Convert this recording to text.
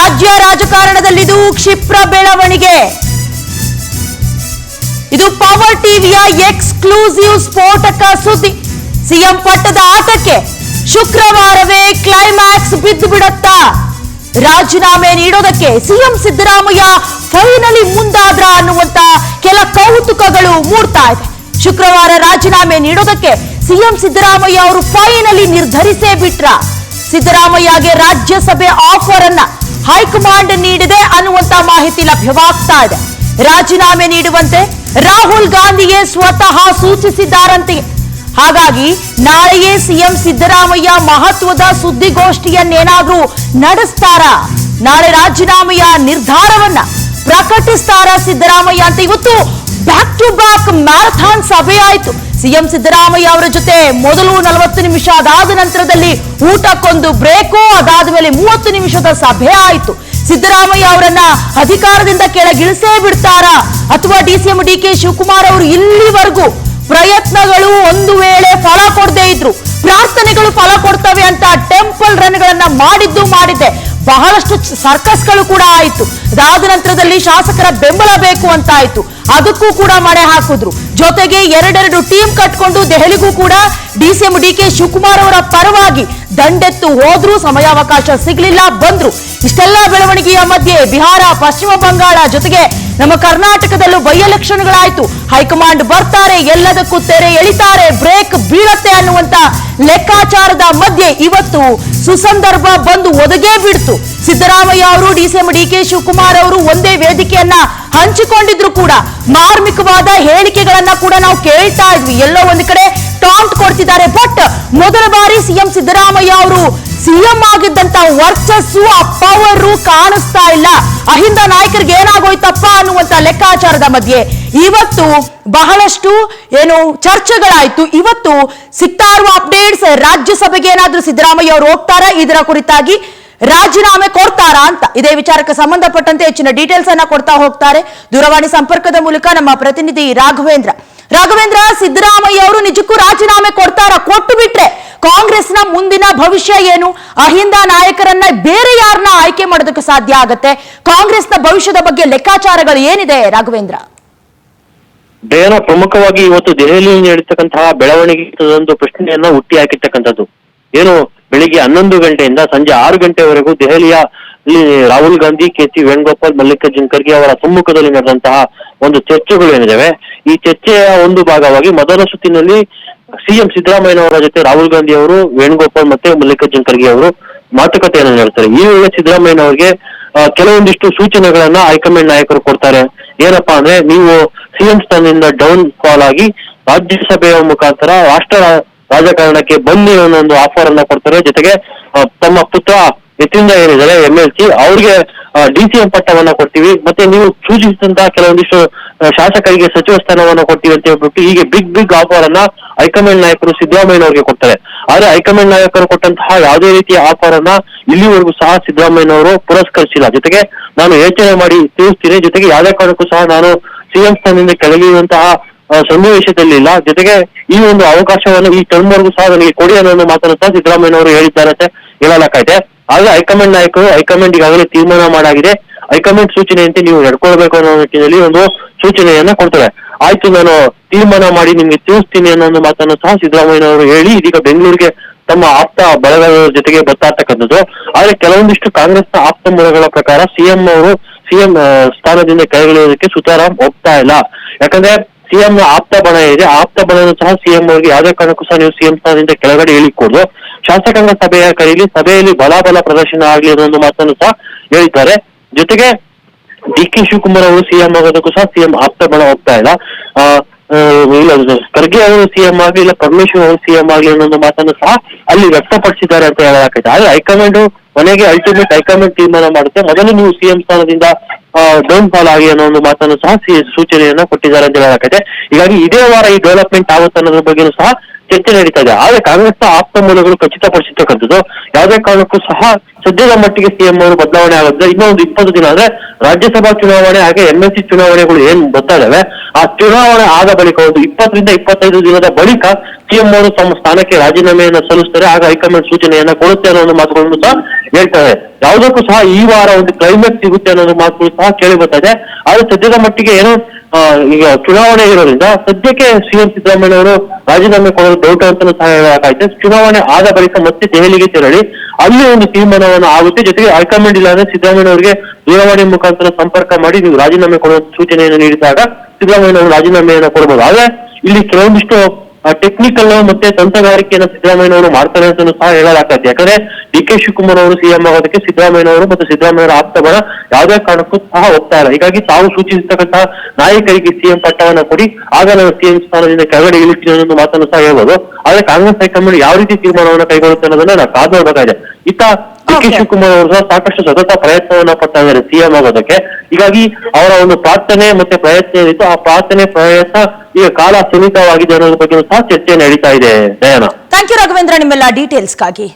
ರಾಜ್ಯ ರಾಜಕಾರಣದಲ್ಲಿದು ಕ್ಷಿಪ್ರ ಬೆಳವಣಿಗೆ. ಇದು ಪವರ್ ಟಿವಿಯ ಎಕ್ಸ್ಕ್ಲೂಸಿವ್ ಸ್ಫೋಟಕ ಸುದ್ದಿ. ಸಿಎಂ ಪಟ್ಟದ ಆಟಕ್ಕೆ ಶುಕ್ರವಾರವೇ ಕ್ಲೈಮ್ಯಾಕ್ಸ್ ಬಿದ್ದು ಬಿಡುತ್ತಾ? ರಾಜೀನಾಮೆ ನೀಡೋದಕ್ಕೆ ಸಿಎಂ ಸಿದ್ದರಾಮಯ್ಯ ಫೈನಲಿ ಮುಂದಾದ್ರ ಅನ್ನುವಂತ ಕೆಲ ಕೌತುಕಗಳು ಮೂಡ್ತಾ ಇದೆ. ಶುಕ್ರವಾರ ರಾಜೀನಾಮೆ ನೀಡೋದಕ್ಕೆ ಸಿಎಂ ಸಿದ್ದರಾಮಯ್ಯ ಅವರು ಫೈನಲಿ ನಿರ್ಧರಿಸೇ ಬಿಟ್ರ? ಸಿದ್ದರಾಮಯ್ಯಗೆ ರಾಜ್ಯಸಭೆ ಆಫರ್ ಅನ್ನ ಹೈಕಮಾಂಡ್ ನೀಡಿದೆ ಅನ್ನುವಂತ ಮಾಹಿತಿ ಲಭ್ಯವಾಗ್ತಾ ಇದೆ. ರಾಜೀನಾಮೆ ನೀಡುವಂತೆ ರಾಹುಲ್ ಗಾಂಧಿಗೆ ಸ್ವತಃ ಸೂಚಿಸಿದ್ದಾರಂತೆ. ಹಾಗಾಗಿ ನಾಳೆಯೇ ಸಿಎಂ ಸಿದ್ದರಾಮಯ್ಯ ಮಹತ್ವದ ಸುದ್ದಿಗೋಷ್ಠಿಯನ್ನೇನಾದ್ರೂ ನಡೆಸ್ತಾರಾ? ನಾಳೆ ರಾಜೀನಾಮೆಯ ನಿರ್ಧಾರವನ್ನ ಪ್ರಕಟಿಸ್ತಾರಾ ಸಿದ್ದರಾಮಯ್ಯ ಅಂತ ಇವತ್ತು ಬ್ಯಾಕ್ ಟು ಬ್ಯಾಕ್ ಮ್ಯಾರಥಾನ್ ಸಭೆ ಆಯಿತು. ಸಿಎಂ ಸಿದ್ದರಾಮಯ್ಯ ಅವರ ಜೊತೆ ಮೊದಲು 40 ನಿಮಿಷ, ಅದಾದ ನಂತರದಲ್ಲಿ ಊಟಕ್ಕೊಂದು ಬ್ರೇಕು, ಅದಾದ ಮೇಲೆ 30 ನಿಮಿಷದ ಸಭೆ ಆಯಿತು. ಸಿದ್ದರಾಮಯ್ಯ ಅವರನ್ನ ಅಧಿಕಾರದಿಂದ ಕೆಳಗಿಳಿಸೇ ಬಿಡ್ತಾರಾ ಅಥವಾ ಡಿಸಿಎಂ ಡಿಕೆ ಶಿವಕುಮಾರ್ ಅವರು ಇಲ್ಲಿವರೆಗೂ ಪ್ರಯತ್ನಗಳು ಒಂದು ವೇಳೆ ಫಲ ಕೊಡದೇ ಇದ್ರು, ಪ್ರಾರ್ಥನೆಗಳು ಫಲ ಕೊಡ್ತವೆ ಅಂತ ಟೆಂಪಲ್ ರನ್ಗಳನ್ನ ಮಾಡಿದ್ದೆ. ಬಹಳಷ್ಟು ಸರ್ಕಸ್ಗಳು ಕೂಡ ಆಯಿತು. ಅದಾದ ನಂತರದಲ್ಲಿ ಶಾಸಕರ ಬೆಂಬಲ ಬೇಕು ಅಂತ ಆಯ್ತು, ಅದಕ್ಕೂ ಕೂಡ ಮಣೆ ಹಾಕಿದ್ರು. ಜೊತೆಗೆ ಎರಡೆರಡು ಟೀಮ್ ಕಟ್ಕೊಂಡು ದೆಹಲಿಗೂ ಕೂಡ ಡಿಸಿಎಂ ಡಿಕೆ ಶಿವಕುಮಾರ್ ಅವರ ಪರವಾಗಿ ದಂಡೆತ್ತು ಹೋದ್ರು, ಸಮಯಾವಕಾಶ ಸಿಗ್ಲಿಲ್ಲ, ಬಂದ್ರು. ಇಷ್ಟೆಲ್ಲ ಬೆಳವಣಿಗೆಯ ಮಧ್ಯೆ ಬಿಹಾರ, ಪಶ್ಚಿಮ ಬಂಗಾಳ ಜೊತೆಗೆ ನಮ್ಮ ಕರ್ನಾಟಕದಲ್ಲೂ ಬೈ ಎಲೆಕ್ಷನ್ಗಳಾಯ್ತು. ಹೈಕಮಾಂಡ್ ಬರ್ತಾರೆ, ಎಲ್ಲದಕ್ಕೂ ತೆರೆ ಎಳಿತಾರೆ, ಬ್ರೇಕ್ ಬೀಳತ್ತೆ ಅನ್ನುವಂತ ಲೆಕ್ಕಾಚಾರದ ಮಧ್ಯೆ ಇವತ್ತು ಸುಸಂದರ್ಭ ಬಂದು ಒದಗೇ ಬಿಡ್ತು. ಸಿದ್ದರಾಮಯ್ಯ ಅವರು ಡಿಸಿಎಂ ಡಿಕೆ ಶಿವಕುಮಾರ್ ಅವರು ಒಂದೇ ವೇದಿಕೆಯನ್ನ ಹಂಚಿಕೊಂಡಿದ್ರು ಕೂಡ ಮಾರ್ಮಿಕವಾದ ಹೇಳಿಕೆಗಳನ್ನ ಕೂಡ ನಾವು ಕೇಳ್ತಾ ಇದ್ವಿ. ಎಲ್ಲೋ ಒಂದು ಕಡೆ ಟಾಂಟ್ ಕೊಡ್ತಿದ್ದಾರೆ. ಬಟ್ ಮೊದಲ ಬಾರಿ ಸಿಎಂ ಸಿದ್ದರಾಮಯ್ಯ ಅವರು ಸಿಎಂ ಆಗಿದ್ದಂತ ವರ್ಚಸ್ಸು, ಆ ಪವರ್ ಕಾಣಿಸ್ತಾ ಇಲ್ಲ. ಅಹಿಂದ ನಾಯಕರಿಗೆ ಏನಾಗೋಯ್ತಪ್ಪ ಅನ್ನುವಂತ ಲೆಕ್ಕಾಚಾರದ ಮಧ್ಯೆ ಇವತ್ತು ಬಹಳಷ್ಟು ಚರ್ಚೆಗಳಾಯ್ತು. ಇವತ್ತು ಸಿಗ್ತಾ ಇರುವ ಅಪ್ಡೇಟ್ಸ್, ರಾಜ್ಯಸಭೆಗೆ ಏನಾದ್ರೂ ಸಿದ್ದರಾಮಯ್ಯ ಅವರು ಹೋಗ್ತಾರಾ, ಇದರ ಕುರಿತಾಗಿ ರಾಜೀನಾಮೆ ಕೊಡ್ತಾರಾ ಅಂತ ಇದೇ ವಿಚಾರಕ್ಕೆ ಸಂಬಂಧಪಟ್ಟಂತೆ ಹೆಚ್ಚಿನ ಡೀಟೇಲ್ಸ್ ಅನ್ನ ಕೊಡ್ತಾ ಹೋಗ್ತಾರೆ ದೂರವಾಣಿ ಸಂಪರ್ಕದ ಮೂಲಕ ನಮ್ಮ ಪ್ರತಿನಿಧಿ ರಾಘವೇಂದ್ರ. ಸಿದ್ದರಾಮಯ್ಯ ಅವರು ನಿಜಕ್ಕೂ ರಾಜೀನಾಮೆ ಕೊಡ್ತಾರಾ? ಕೊಟ್ಟು ಬಿಟ್ರೆ ಕಾಂಗ್ರೆಸ್ನ ಮುಂದಿನ ಭವಿಷ್ಯ ಏನು? ಅಹಿಂದ ನಾಯಕರನ್ನ ಬೇರೆ ಯಾರನ್ನ ಆಯ್ಕೆ ಮಾಡೋದಕ್ಕೆ ಸಾಧ್ಯ ಆಗತ್ತೆ? ಕಾಂಗ್ರೆಸ್ನ ಭವಿಷ್ಯದ ಬಗ್ಗೆ ಲೆಕ್ಕಾಚಾರಗಳು ಏನಿದೆ ರಾಘವೇಂದ್ರ? ಡಯಾನ, ಪ್ರಮುಖವಾಗಿ ಇವತ್ತು ದೆಹಲಿಯಲ್ಲಿ ನಡೀತಕ್ಕಂತಹ ಬೆಳವಣಿಗೆ ಒಂದು ಪ್ರಶ್ನೆಯನ್ನ ಹುಟ್ಟಿ ಹಾಕಿರ್ತಕ್ಕಂಥದ್ದು. ಏನು ಬೆಳಿಗ್ಗೆ 11 ಗಂಟೆಯಿಂದ ಸಂಜೆ 6 ಗಂಟೆವರೆಗೂ ದೆಹಲಿಯ ರಾಹುಲ್ ಗಾಂಧಿ, ಕೆ.ಸಿ. ವೇಣುಗೋಪಾಲ್, ಮಲ್ಲಿಕಾರ್ಜುನ್ ಖರ್ಗೆ ಅವರ ಸಮ್ಮುಖದಲ್ಲಿ ನಡೆದಂತಹ ಒಂದು ಚರ್ಚೆಗಳು ಏನಿದಾವೆ, ಈ ಚರ್ಚೆಯ ಒಂದು ಭಾಗವಾಗಿ ಮೊದಲ ಸುತ್ತಿನಲ್ಲಿ ಸಿಎಂ ಸಿದ್ದರಾಮಯ್ಯನವರ ಜೊತೆ ರಾಹುಲ್ ಗಾಂಧಿ ಅವರು, ವೇಣುಗೋಪಾಲ್ ಮತ್ತೆ ಮಲ್ಲಿಕಾರ್ಜುನ್ ಖರ್ಗೆ ಅವರು ಮಾತುಕತೆಯನ್ನು ನಡೆಸ್ತಾರೆ. ಈ ವೇಳೆ ಸಿದ್ದರಾಮಯ್ಯನವರಿಗೆ ಕೆಲವೊಂದಿಷ್ಟು ಸೂಚನೆಗಳನ್ನ ಹೈಕಮಾಂಡ್ ನಾಯಕರು ಕೊಡ್ತಾರೆ. ಏನಪ್ಪಾ ಅಂದ್ರೆ, ನೀವು ಸಿಎಂ ಸ್ಥಾನದಿಂದ ಡೌನ್ ಫಾಲ್ ಆಗಿ ರಾಜ್ಯಸಭೆಯ ಮುಖಾಂತರ ರಾಷ್ಟ್ರ ರಾಜಕಾರಣಕ್ಕೆ ಬನ್ನಿ ಅನ್ನೋ ಒಂದು ಆಫರ್ ಅನ್ನ ಕೊಡ್ತಾರೆ. ಜೊತೆಗೆ ತಮ್ಮ ಪುತ್ರ ಯತೀಂದ್ರ ಏನಿದ್ದಾರೆ MLC, ಅವ್ರಿಗೆ ಡಿಸಿಎಂ ಪಟ್ಟವನ್ನ ಕೊಡ್ತೀವಿ, ಮತ್ತೆ ನೀವು ಸೂಚಿಸಿದಂತಹ ಕೆಲವೊಂದಿಷ್ಟು ಶಾಸಕರಿಗೆ ಸಚಿವ ಸ್ಥಾನವನ್ನ ಕೊಡ್ತೀವಿ ಅಂತ ಹೇಳ್ಬಿಟ್ಟು ಹೀಗೆ ಬಿಗ್ ಆಫರ್ ಅನ್ನ ಹೈಕಮಾಂಡ್ ನಾಯಕರು ಸಿದ್ದರಾಮಯ್ಯನವರಿಗೆ ಕೊಡ್ತಾರೆ. ಆದ್ರೆ ಹೈಕಮಾಂಡ್ ನಾಯಕರು ಕೊಟ್ಟಂತಹ ಯಾವುದೇ ರೀತಿಯ ಆಫರ್ ಅನ್ನ ಇಲ್ಲಿವರೆಗೂ ಸಹ ಸಿದ್ದರಾಮಯ್ಯನವರು ಪುರಸ್ಕರಿಸಿಲ್ಲ. ಜೊತೆಗೆ ನಾನು ಯೋಚನೆ ಮಾಡಿ ತಿಳಿಸ್ತೀನಿ, ಜೊತೆಗೆ ಯಾವುದೇ ಕಾರಣಕ್ಕೂ ಸಹ ನಾನು ಸಿಎಂ ಸ್ಥಾನದಿಂದ ಕೆಳಗಿರುವಂತಹ ಸನ್ನಿವೇಶದಲ್ಲಿ ಇಲ್ಲ, ಜೊತೆಗೆ ಈ ಒಂದು ಅವಕಾಶವನ್ನು ಈ ಟರ್ಮ್ ವರ್ಗೂ ಸಹ ನನಗೆ ಕೊಡಿ ಅನ್ನೋ ಮಾತನ್ನು ಸಹ ಸಿದ್ದರಾಮಯ್ಯನವರು ಹೇಳಿದ್ದಾರೆ ಅಂತ ಹೇಳಲಾಗೈತೆ. ಆದ್ರೆ ಹೈಕಮಾಂಡ್ ನಾಯಕರು, ಹೈಕಮಾಂಡ್ ಈಗಾಗಲೇ ತೀರ್ಮಾನ ಮಾಡಾಗಿದೆ, ಹೈಕಮಾಂಡ್ ಸೂಚನೆಯಂತೆ ನೀವು ನಡ್ಕೊಳ್ಬೇಕು ಅನ್ನೋ ನಿಟ್ಟಿನಲ್ಲಿ ಒಂದು ಸೂಚನೆಯನ್ನ ಕೊಡ್ತಾರೆ. ಆಯ್ತು, ನಾನು ತೀರ್ಮಾನ ಮಾಡಿ ನಿಮ್ಗೆ ತಿಳಿಸ್ತೀನಿ ಅನ್ನೋ ಒಂದು ಮಾತನ್ನು ಸಹ ಸಿದ್ದರಾಮಯ್ಯನವರು ಹೇಳಿ ಇದೀಗ ಬೆಂಗಳೂರಿಗೆ ತಮ್ಮ ಆಪ್ತ ಬಳಗದ ಜೊತೆಗೆ ಬರ್ತಾರ್ತಕ್ಕಂಥದ್ದು. ಆದ್ರೆ ಕೆಲವೊಂದಿಷ್ಟು ಕಾಂಗ್ರೆಸ್ನ ಆಪ್ತ ಮೂಲಗಳ ಪ್ರಕಾರ ಸಿಎಂ ಸ್ಥಾನದಿಂದ ಕೆಳಗಿಳಿಯೋದಕ್ಕೆ ಸುತಾರಾಮ್ ಒಪ್ತಾ ಇಲ್ಲ. ಯಾಕಂದ್ರೆ ಸಿಎಂ ನ ಆಪ್ತ ಬಣ ಇದೆ, ಆಪ್ತ ಬಣನು ಸಹ ಸಿಎಂ ಅವರಿಗೆ ಯಾವುದೇ ಕಾರಣಕ್ಕೂ ಸಹ ನೀವು ಸಿಎಂ ಸ್ಥಾನದಿಂದ ಕೆಳಗಡೆ ಇಳಿಕೊಡು, ಶಾಸಕಾಂಗ ಸಭೆಯ ಕರೀಲಿ, ಸಭೆಯಲ್ಲಿ ಬಲಾಬಲ ಪ್ರದರ್ಶನ ಆಗ್ಲಿ ಅನ್ನೋ ಒಂದು ಮಾತನ್ನು ಸಹ ಹೇಳಿದ್ದಾರೆ. ಜೊತೆಗೆ ಡಿಕೆ ಶಿವಕುಮಾರ್ ಅವರು ಸಿಎಂ ಆಗೋದಕ್ಕೂ ಸಹ ಸಿಎಂ ಆಪ್ತ ಬಣ ಹೋಗ್ತಾ ಇಲ್ಲ. ಖರ್ಗೆ ಅವರು ಸಿಎಂ ಆಗ್ಲಿ, ಇಲ್ಲ ಪರಮೇಶ್ವರ್ ಅವರು ಸಿಎಂ ಆಗ್ಲಿ ಅನ್ನೋ ಒಂದು ಮಾತನ್ನು ಸಹ ಅಲ್ಲಿ ವ್ಯಕ್ತಪಡಿಸಿದ್ದಾರೆ ಅಂತ ಹೇಳಲಾಗ್ತದೆ. ಆದ್ರೆ ಹೈಕಮಾಂಡ್ ಕೊನೆಗೆ ಅಲ್ಟಿಮೇಟ್ ಹೈಕಮಾಂಡ್ ತೀರ್ಮಾನ ಮಾಡುತ್ತೆ, ಮೊದಲು ನೀವು ಸಿಎಂ ಸ್ಥಾನದಿಂದ ಡೌನ್ ಫಾಲ್ ಆಗಿ ಅನ್ನೋ ಒಂದು ಮಾತನ್ನು ಸಹ ಸೂಚನೆಯನ್ನ ಕೊಟ್ಟಿದ್ದಾರೆ ಅಂತ ಹೇಳಲಾಗ್ತದೆ. ಹೀಗಾಗಿ ಇದೇ ವಾರ ಈ ಡೆವಲಪ್ಮೆಂಟ್ ಆಗುತ್ತೆ ಅನ್ನೋದ್ರ ಬಗ್ಗೆನೂ ಸಹ ಚರ್ಚೆ ನಡೀತಾ ಇದೆ. ಆದ್ರೆ ಕಾಂಗ್ರೆಸ್ನ ಆಪ್ತ ಮೂಲಗಳು ಖಚಿತಪಡಿಸಿರ್ತಕ್ಕಂಥದ್ದು ಯಾವುದೇ ಕಾರಣಕ್ಕೂ ಸಹ ಸದ್ಯದ ಮಟ್ಟಿಗೆ ಸಿಎಂ ಅವರು ಬದಲಾವಣೆ ಆಗುತ್ತೆ. ಇನ್ನೊಂದು 20 ದಿನ ಅಂದ್ರೆ ರಾಜ್ಯಸಭಾ ಚುನಾವಣೆ ಹಾಗೆ MLC ಚುನಾವಣೆಗಳು ಏನ್ ಬರ್ತಾ ಇದಾವೆ, ಆ ಚುನಾವಣೆ ಆದ ಬಳಿಕ ಒಂದು 20 ರಿಂದ 25 ದಿನದ ಬಳಿಕ ಸಿಎಂ ಅವರು ತಮ್ಮ ಸ್ಥಾನಕ್ಕೆ ರಾಜೀನಾಮೆಯನ್ನ ಸಲ್ಲಿಸ್ತಾರೆ. ಆಗ ಹೈಕಮಾಂಡ್ ಸೂಚನೆಯನ್ನ ಕೊಡುತ್ತೆ ಅನ್ನೋ ಮಾತುಗಳನ್ನು ಸಹ ಹೇಳ್ತಾರೆ. ಯಾವುದಕ್ಕೂ ಸಹ ಈ ವಾರ ಒಂದು ಕ್ಲೈಮ್ಯಾಕ್ಸ್ ಸಿಗುತ್ತೆ ಅನ್ನೋ ಮಾತುಗಳು ಸಹ ಕೇಳಿ ಬರ್ತಾ ಇದೆ. ಆದ್ರೆ ಸದ್ಯದ ಮಟ್ಟಿಗೆ ಏನೋ ಈಗ ಚುನಾವಣೆ ಇರೋದ್ರಿಂದ ಸದ್ಯಕ್ಕೆ ಸಿಎಂ ಸಿದ್ದರಾಮಯ್ಯ ಅವರು ರಾಜೀನಾಮೆ ಕೊಡೋದು ಡೌಟ್ ಅಂತಾನೂ ಸಹ ಹೇಳಲಾಗೈತೆ. ಚುನಾವಣೆ ಆದ ಬಳಿಕ ಮತ್ತೆ ದೆಹಲಿಗೆ ತೆರಳಿ ಅಲ್ಲಿ ಒಂದು ತೀರ್ಮಾನವನ್ನು ಆಗುತ್ತೆ. ಜೊತೆಗೆ ಹೈಕಮಾಂಡ್ ಇಲ್ಲ ಅಂದ್ರೆ ಸಿದ್ದರಾಮಯ್ಯ ಅವರಿಗೆ ದೂರವಾಣಿ ಮುಖಾಂತರ ಸಂಪರ್ಕ ಮಾಡಿ ನೀವು ರಾಜೀನಾಮೆ ಕೊಡುವ ಸೂಚನೆಯನ್ನು ನೀಡಿದಾಗ ಸಿದ್ದರಾಮಯ್ಯ ಅವರು ರಾಜೀನಾಮೆಯನ್ನು ಕೊಡಬಹುದು. ಆದ್ರೆ ಇಲ್ಲಿ ಕೆಲವೊಂದಿಷ್ಟು ಟೆಕ್ನಿಕಲ್ ಮತ್ತೆ ತಂತ್ರಗಾರಿಕೆಯನ್ನು ಸಿದ್ದರಾಮಯ್ಯ ಅವರು ಮಾಡ್ತಾರೆ ಅಂತ ಸಹ ಹೇಳಲಾಗ್ತದೆ. ಯಾಕಂದ್ರೆ DK ಶಿವಕುಮಾರ್ ಅವರು ಸಿಎಂ ಆಗೋದಕ್ಕೆ ಸಿದ್ದರಾಮಯ್ಯ ಅವರು ಮತ್ತು ಸಿದ್ದರಾಮಯ್ಯ ಅವರ ಆಪ್ತಬಲ ಯಾವುದೇ ಕಾರಣಕ್ಕೂ ಸಹ ಹೋಗ್ತಾ ಇಲ್ಲ. ಹೀಗಾಗಿ ತಾವು ಸೂಚಿಸಿರ್ತಕ್ಕಂತಹ ನಾಯಕರಿಗೆ ಸಿಎಂ ಪಟ್ಟವನ್ನ ಕೊಡಿ, ಆಗ ನಾನು ಸಿಎಂ ಸ್ಥಾನದಿಂದ ಕೆಳಗಡೆ ಇಳಿಸ್ತೀನಿ ಅನ್ನೋ ಮಾತನ್ನು ಸಹ ಹೇಳ್ಬೋದು. ಆದ್ರೆ ಕಾಂಗ್ರೆಸ್ ಹೈಕಮಾಂಡ್ ಯಾವ ರೀತಿ ತೀರ್ಮಾನವನ್ನ ಕೈಗೊಳ್ಳುತ್ತೆ ಅನ್ನೋದನ್ನ ನಾವು ಕಾದು ನೋಡಬೇಕಾಗಿದೆ. ಇತ್ತ DK ಶಿವಕುಮಾರ್ ಅವರು ಸಹ ಸಾಕಷ್ಟು ಸತತ ಪ್ರಯತ್ನವನ್ನ ಪಡ್ತಾ ಇದ್ದಾರೆ ಸಿಎಂ ಆಗೋದಕ್ಕೆ. ಹೀಗಾಗಿ ಅವರ ಒಂದು ಪ್ರಾರ್ಥನೆ ಮತ್ತೆ ಪ್ರಯತ್ನ ಏನಿತ್ತು, ಆ ಪ್ರಾರ್ಥನೆ ಪ್ರಯತ್ನ ಈಗ ಕಾಲ ಸೀಮಿತವಾಗಿದೆ ಅನ್ನೋದ್ರ ಬಗ್ಗೆ ಸಹ ಚರ್ಚೆ ನಡೀತಾ ಇದೆ. ದಯಾನ, ಥ್ಯಾಂಕ್ ಯು ರಾಘವೇಂದ್ರ ನಿಮ್ಮೆಲ್ಲ ಡೀಟೇಲ್ಸ್ಗಾಗಿ.